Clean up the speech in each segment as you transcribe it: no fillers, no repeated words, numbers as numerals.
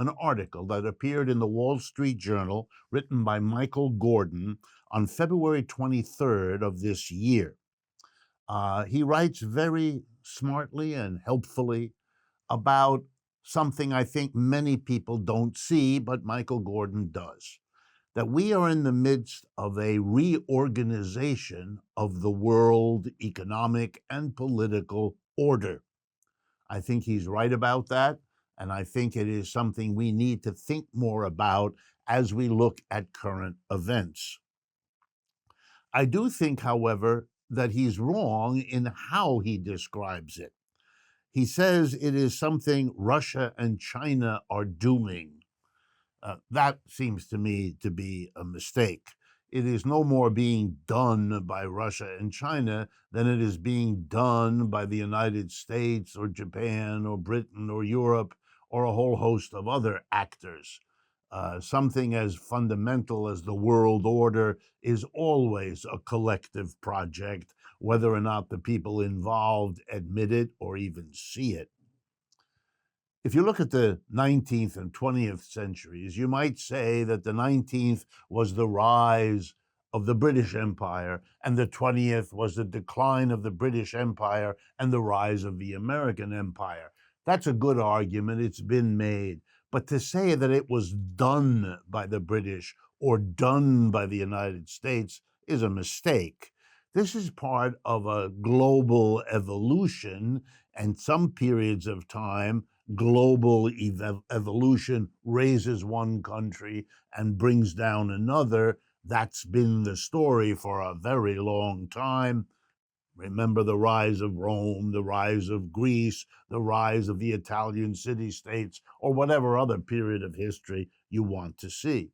an article that appeared in the Wall Street Journal written by Michael Gordon on February 23rd of this year. He writes very smartly and helpfully about something I think many people don't see, but Michael Gordon does, that we are in the midst of a reorganization of the world economic and political order. I think he's right about that, and I think it is something we need to think more about as we look at current events. I do think, however, that he's wrong in how he describes it. He says it is something Russia and China are doing. That seems to me to be a mistake. It is no more being done by Russia and China than it is being done by the United States or Japan or Britain or Europe or a whole host of other actors. Something as fundamental as the world order is always a collective project, whether or not the people involved admit it or even see it. If you look at the 19th and 20th centuries, you might say that the 19th was the rise of the British Empire, and the 20th was the decline of the British Empire and the rise of the American Empire. That's a good argument. It's been made. But to say that it was done by the British or done by the United States is a mistake. This is part of a global evolution, and some periods of time, global evolution raises one country and brings down another. That's been the story for a very long time. Remember the rise of Rome, the rise of Greece, the rise of the Italian city-states, or whatever other period of history you want to see.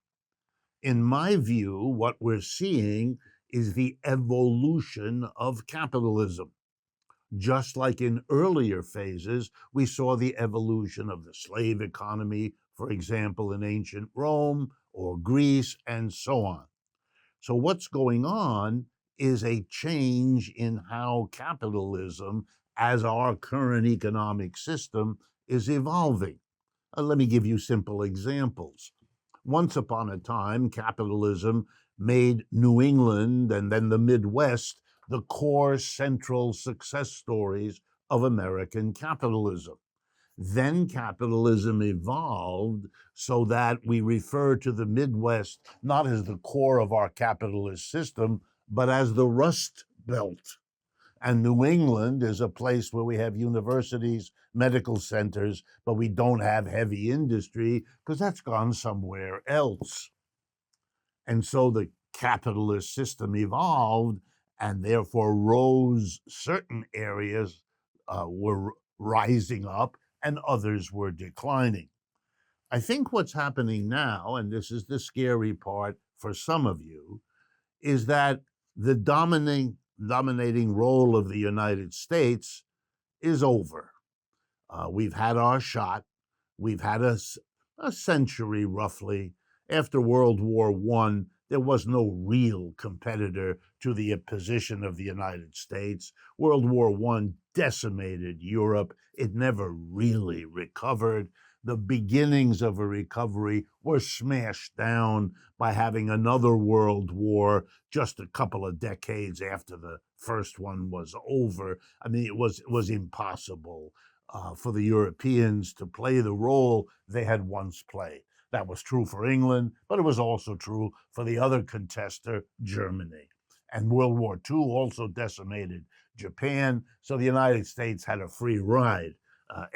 In my view, what we're seeing is the evolution of capitalism. Just like in earlier phases, we saw the evolution of the slave economy, for example, in ancient Rome or Greece, and so on. So what's going on is a change in how capitalism, as our current economic system, is evolving. Let me give you simple examples. Once upon a time, capitalism made New England and then the Midwest the core central success stories of American capitalism. Then capitalism evolved so that we refer to the Midwest not as the core of our capitalist system, but as the Rust Belt. And New England is a place where we have universities, medical centers, but we don't have heavy industry because that's gone somewhere else. And so the capitalist system evolved, and therefore certain areas were rising up and others were declining. I think what's happening now, and this is the scary part for some of you, is that the dominating role of the United States is over. We've had our shot. We've had a century, roughly. After World War I, there was no real competitor to the position of the United States. World War I decimated Europe. It never really recovered. The beginnings of a recovery were smashed down by having another world war just a couple of decades after the first one was over. I mean, it was impossible for the Europeans to play the role they had once played. That was true for England, but it was also true for the other contester, Germany. And World War II also decimated Japan, so the United States had a free ride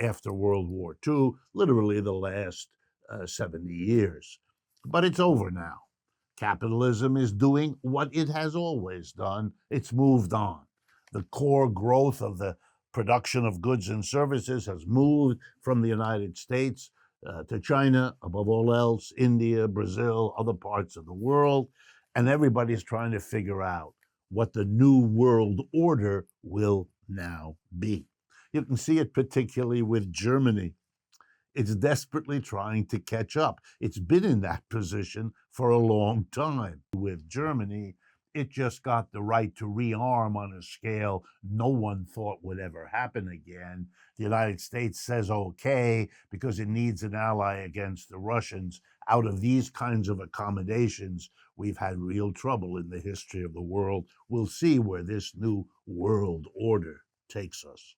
after World War II, literally the last 70 years. But it's over now. Capitalism is doing what it has always done. It's moved on. The core growth of the production of goods and services has moved from the United States to China, above all else, India, Brazil, other parts of the world, and everybody's trying to figure out what the new world order will now be. You can see it particularly with Germany. It's desperately trying to catch up. It's been in that position for a long time. With Germany it just got the right to rearm on a scale no one thought would ever happen again. The United States says okay because it needs an ally against the Russians. Out of these kinds of accommodations, we've had real trouble in the history of the world. We'll see where this new world order takes us.